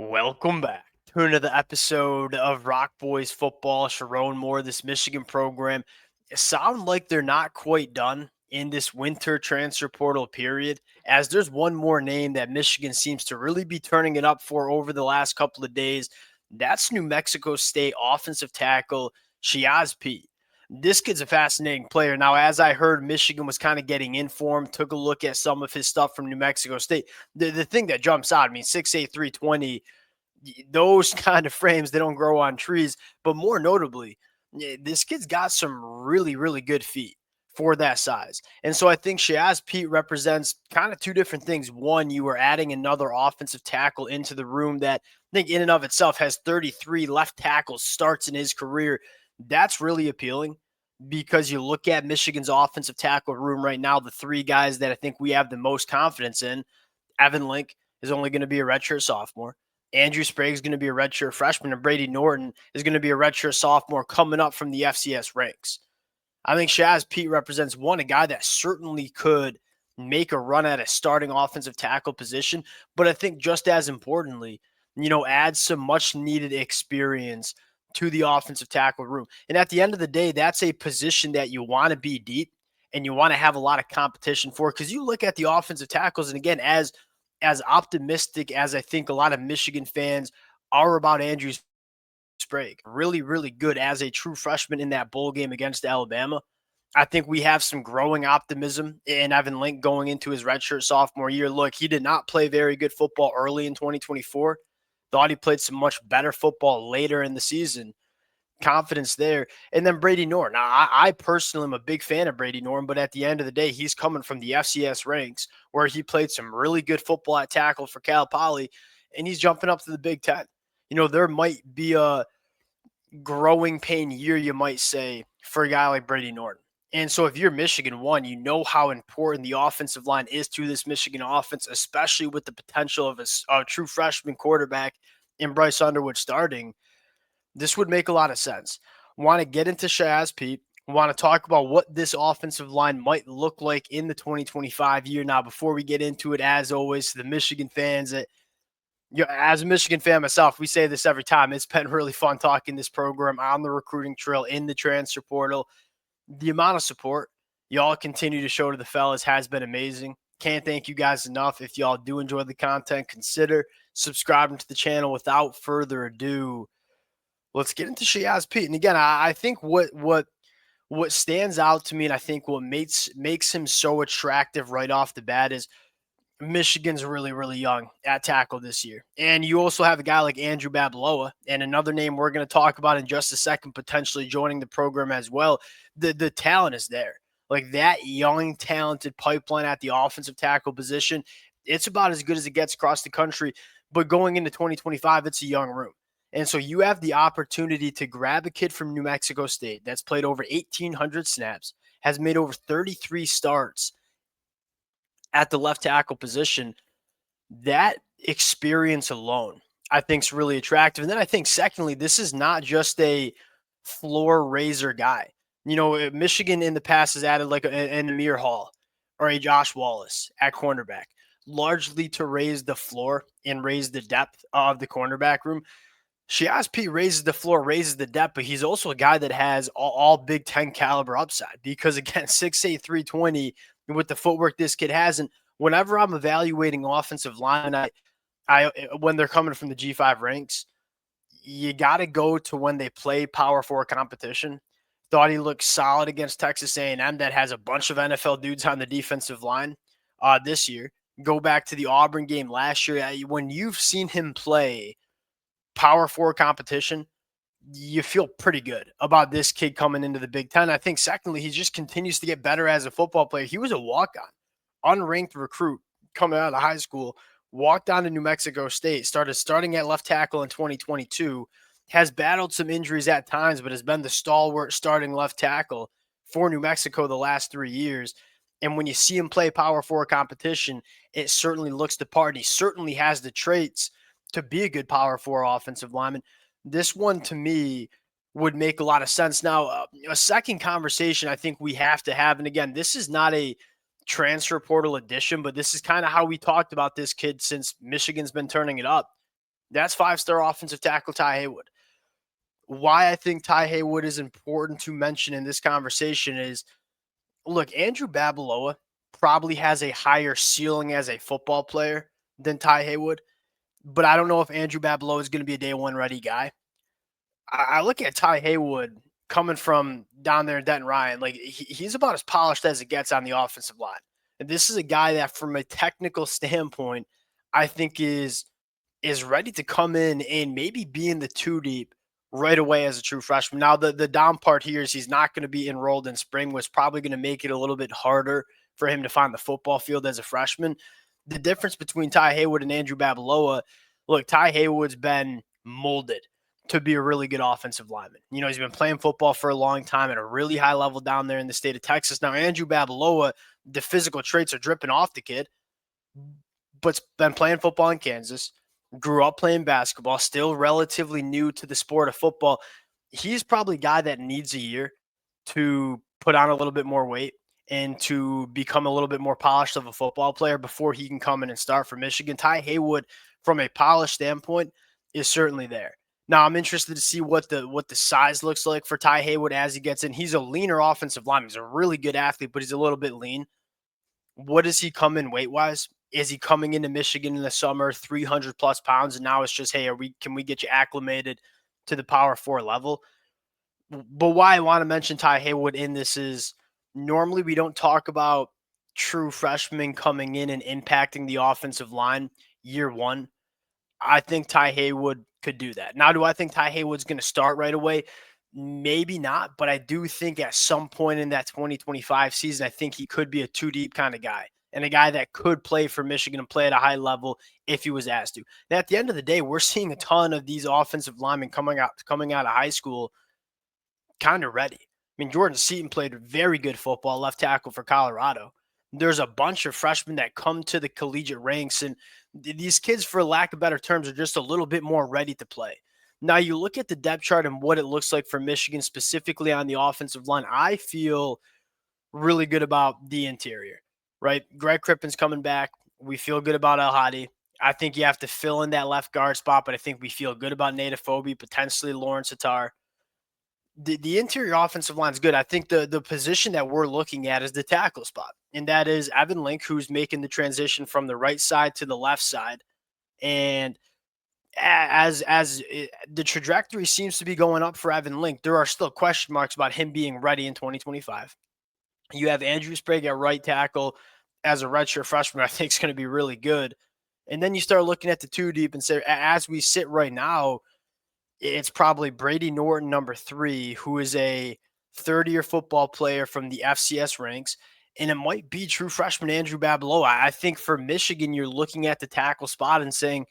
Welcome back to another episode of Rock Boys Football. Sherrone Moore, this Michigan program, sound like they're not quite done in this winter transfer portal period, as there's one more name that Michigan seems to really be turning it up for over the last couple of days. That's New Mexico State offensive tackle Shiyazh Pete. This kid's a fascinating player. Now, as I heard, Michigan was kind of getting informed, took a look at some of his stuff from New Mexico State. The thing that jumps out, I mean, 6'8", 320, those kind of frames, they don't grow on trees. But more notably, this kid's got some really, really good feet for that size. And so I think Shiyazh Pete represents kind of two different things. One, you are adding another offensive tackle into the room that I think in and of itself has 33 left tackle starts in his career. That's really appealing because you look at Michigan's offensive tackle room right now, the three guys that I think we have the most confidence in. Evan Link is only going to be a redshirt sophomore. Andrew Sprague is going to be a redshirt freshman, and Brady Norton is going to be a redshirt sophomore coming up from the FCS ranks. I think Shiyazh Pete represents a guy that certainly could make a run at a starting offensive tackle position, but I think just as importantly, add some much needed experience to the offensive tackle room. And at the end of the day, that's a position that you want to be deep and you want to have a lot of competition for, because you look at the offensive tackles, and again, as optimistic as I think a lot of Michigan fans are about Andrew Sprague, really, really good as a true freshman in that bowl game against Alabama. I think we have some growing optimism in Evan Link going into his redshirt sophomore year. Look, he did not play very good football early in 2024. Thought he played some much better football later in the season. Confidence there. And then Brady Norton. Now, I personally am a big fan of Brady Norton, but at the end of the day, he's coming from the FCS ranks where he played some really good football at tackle for Cal Poly, and he's jumping up to the Big Ten. There might be a growing pain year, you might say, for a guy like Brady Norton. And so if you're Michigan, one, you know how important the offensive line is to this Michigan offense, especially with the potential of a true freshman quarterback in Bryce Underwood starting. This would make a lot of sense. Want to get into Shiyazh Pete. Want to talk about what this offensive line might look like in the 2025 year. Now, before we get into it, as always, to the Michigan fans, as a Michigan fan myself, we say this every time. It's been really fun talking this program on the recruiting trail, in the transfer portal. The amount of support y'all continue to show to the fellas has been amazing. Can't thank you guys enough. If y'all do enjoy the content, consider subscribing to the channel. Without further ado, let's get into Shiyazh Pete. And again, I think what stands out to me, and I think what makes him so attractive right off the bat, is Michigan's really, really young at tackle this year. And you also have a guy like Andrew Babaloa, and another name we're going to talk about in just a second, potentially joining the program as well. The talent is there. Like, that young, talented pipeline at the offensive tackle position, it's about as good as it gets across the country. But going into 2025, it's a young room. And so you have the opportunity to grab a kid from New Mexico State that's played over 1,800 snaps, has made over 33 starts at the left tackle position. That experience alone, I think, is really attractive. And then I think, secondly, this is not just a floor raiser guy. Michigan in the past has added like an Amir Hall or a Josh Wallace at cornerback, largely to raise the floor and raise the depth of the cornerback room. Shiyazh Pete raises the floor, raises the depth, but he's also a guy that has all Big Ten caliber upside because, again, 6'8", 320 with the footwork this kid has. And whenever I'm evaluating offensive line, I when they're coming from the G5 ranks, you got to go to when they play Power 4 competition. Thought he looked solid against Texas A&M that has a bunch of NFL dudes on the defensive line this year. Go back to the Auburn game last year. When you've seen him play Power 4 competition, you feel pretty good about this kid coming into the Big Ten. I think, secondly, he just continues to get better as a football player. He was a walk-on, unranked recruit coming out of high school, walked on to New Mexico State, starting at left tackle in 2022, has battled some injuries at times, but has been the stalwart starting left tackle for New Mexico the last 3 years. And when you see him play Power 4 competition, it certainly looks the part. He certainly has the traits to be a good Power 4 offensive lineman. This one, to me, would make a lot of sense. Now, a second conversation I think we have to have, and again, this is not a transfer portal edition, but this is kind of how we talked about this kid since Michigan's been turning it up. That's five-star offensive tackle Tai Haywood. Why I think Tai Haywood is important to mention in this conversation is, look, Andrew Babaloa probably has a higher ceiling as a football player than Tai Haywood, but I don't know if Andrew Babaloa is going to be a day one ready guy. I look at Tai Haywood coming from down there in Denton Ryan, like he's about as polished as it gets on the offensive line. And this is a guy that, from a technical standpoint, I think is ready to come in and maybe be in the two deep right away as a true freshman. Now, the down part here is he's not going to be enrolled in spring, was probably going to make it a little bit harder for him to find the football field as a freshman. The difference between Tai Haywood and Andrew Babaloa, look, Tai Haywood's been molded to be a really good offensive lineman. You know, he's been playing football for a long time at a really high level down there in the state of Texas. Now, Andrew Babaloa, the physical traits are dripping off the kid, but's been playing football in Kansas, grew up playing basketball, still relatively new to the sport of football. He's probably a guy that needs a year to put on a little bit more weight and to become a little bit more polished of a football player before he can come in and start for Michigan. Tai Haywood, from a polish standpoint, is certainly there. Now, I'm interested to see what the size looks like for Tai Haywood as he gets in. He's a leaner offensive lineman. He's a really good athlete, but he's a little bit lean. What does he come in weight wise? Is he coming into Michigan in the summer 300 plus pounds, and now it's just, hey, can we get you acclimated to the Power Four level? But why I want to mention Tai Haywood in this is, normally we don't talk about true freshmen coming in and impacting the offensive line year one. I think Tai Haywood could do that. Now, do I think Tai Haywood's going to start right away? Maybe not, but I do think at some point in that 2025 season, I think he could be a two deep kind of guy, and a guy that could play for Michigan and play at a high level if he was asked to. Now, at the end of the day, we're seeing a ton of these offensive linemen coming out of high school kind of ready. I mean, Jordan Seaton played very good football, left tackle for Colorado. There's a bunch of freshmen that come to the collegiate ranks, and these kids, for lack of better terms, are just a little bit more ready to play. Now, you look at the depth chart and what it looks like for Michigan, specifically on the offensive line. I feel really good about the interior, right? Greg Crippen's coming back. We feel good about El Hadi. I think you have to fill in that left guard spot, but I think we feel good about Nate Afobe, potentially Lawrence Attar. The interior offensive line is good. I think the position that we're looking at is the tackle spot, and that is Evan Link, who's making the transition from the right side to the left side. And the trajectory seems to be going up for Evan Link, there are still question marks about him being ready in 2025. You have Andrew Sprague at right tackle as a redshirt freshman. I think is going to be really good. And then you start looking at the two deep and say, as we sit right now, it's probably Brady Norton, number 3, who is a third-year football player from the FCS ranks, and it might be true freshman Andrew Babaloa. I think for Michigan, you're looking at the tackle spot and saying,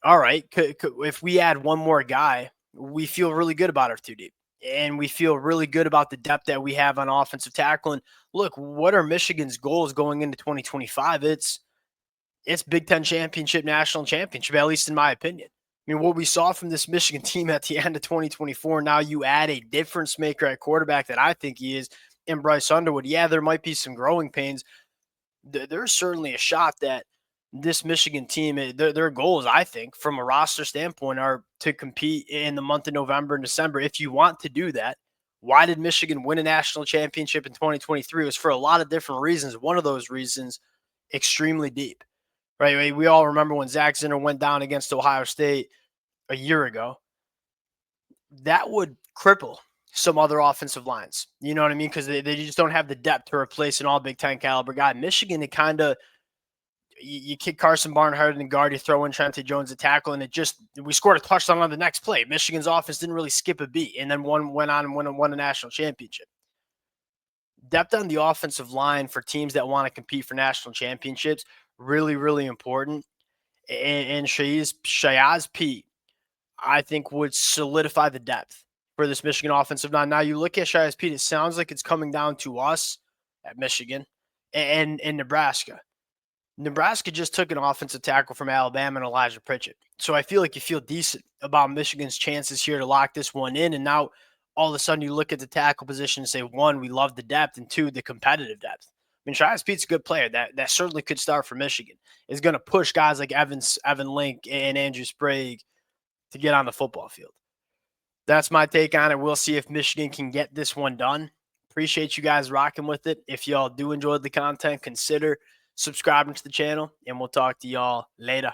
all right, if we add one more guy, we feel really good about our two deep, and we feel really good about the depth that we have on offensive tackle. And look, what are Michigan's goals going into 2025? It's Big Ten championship, national championship, at least in my opinion. I mean, what we saw from this Michigan team at the end of 2024, now you add a difference maker at quarterback that I think he is in Bryce Underwood. Yeah, there might be some growing pains. There's certainly a shot that this Michigan team, their goals, I think, from a roster standpoint, are to compete in the month of November and December. If you want to do that, why did Michigan win a national championship in 2023? It was for a lot of different reasons. One of those reasons, extremely deep. Right, we all remember when Zach Zinner went down against Ohio State a year ago. That would cripple some other offensive lines. You know what I mean? Because they just don't have the depth to replace an all Big Ten caliber guy. Michigan, it kind of, you kick Carson Barnhart in guard, you throw in Trente Jones at tackle, and we scored a touchdown on the next play. Michigan's offense didn't really skip a beat, and then went on and won a national championship. Depth on the offensive line for teams that want to compete for national championships, really, really important. And Shiyazh Pete, I think, would solidify the depth for this Michigan offensive line. Now, you look at Shiyazh Pete, it sounds like it's coming down to us at Michigan and Nebraska. Nebraska just took an offensive tackle from Alabama and Elijah Pritchett. So I feel like you feel decent about Michigan's chances here to lock this one in. And now all of a sudden you look at the tackle position and say, one, we love the depth, and two, the competitive depth. mean, Shiyazh Pete's a good player. That certainly could start for Michigan. Is going to push guys like Evan Link, and Andrew Sprague to get on the football field. That's my take on it. We'll see if Michigan can get this one done. Appreciate you guys rocking with it. If y'all do enjoy the content, consider subscribing to the channel, and we'll talk to y'all later.